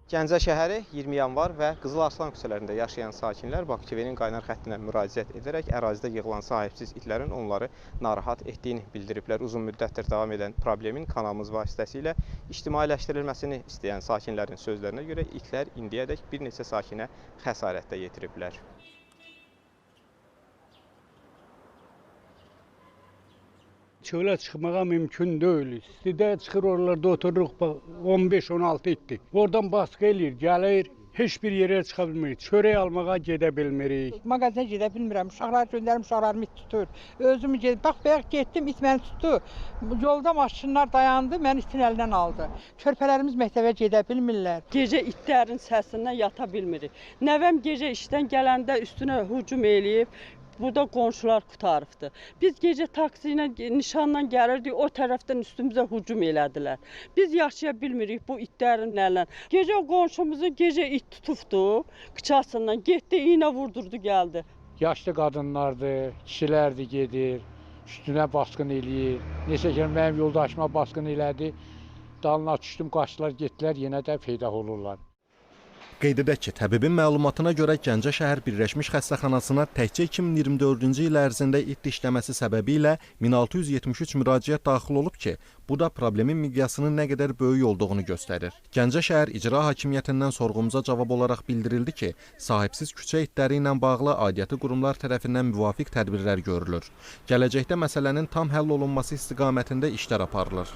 Gəncə şəhəri 20 yanvar və Qızıl Arslan küçələrində yaşayan sakinlər Bakı-Tvenin qaynar xəttinə müraciət edərək ərazidə yığılan sahibsiz itlərin onları narahat etdiyini bildiriblər. Uzun müddətdir davam edən problemin kanalımız vasitəsilə ictimailəşdirilməsini istəyən sakinlərin sözlərinə görə itlər indiyədək bir neçə sakinə xəsarət də yetiriblər. Çölə çıxmağa mümkün deyil. İstidə çıxır, oralarda otururuq, 15-16 itdir. Oradan baskı eləyir, gəlir, heç bir yerə çıxa bilmirik. Çörək almağa gedə bilmirik. Mağazaya gedə bilmirəm, uşaqlar göndərim, uşaqlarım it tutur. Özüm gedib, bax, bayaq getdim, it məni tutdu. Yolda maşınlar dayandı, məni itin əlindən aldı. Körpələrimiz məktəbə gedə bilmirlər. Gecə itlərin səsindən yata bilmirik. Nəvəm gecə işdən gələndə üstünə hücum eləyib. Burada qonşular qutarıbdır. Biz gecə taksi ilə, nişanla gəlirdik, o tərəfdən üstümüzə hücum elədilər. Biz yaşaya bilmirik bu itlərin nələ. Gecə qonşumuzu gecə it tutubdu, qıçasından getdi, iynə vurdurdu, gəldi. Yaşlı qadınlardır, kişilərdir gedir, üstünə basqın eləyir. Neçə ki, mənim yoldaşıma basqın elədi, dalına düşdüm, qaçdılar, getdilər, yenə də peydah olurlar. Qeyd edək ki, təbibin məlumatına görə Gəncə şəhər Birləşmiş Xəstəxanasına təkcə 2024-cü il ərzində it dişləməsi səbəbilə 1673 müraciət daxil olub ki, bu da problemin miqyasının nə qədər böyük olduğunu göstərir. Gəncə şəhər İcra Hakimiyyətindən sorğumuza cavab olaraq bildirildi ki, sahibsiz küçə itləri ilə bağlı aidiyyatı qurumlar tərəfindən müvafiq tədbirlər görülür. Gələcəkdə məsələnin tam həll olunması istiqamətində işlər aparılır.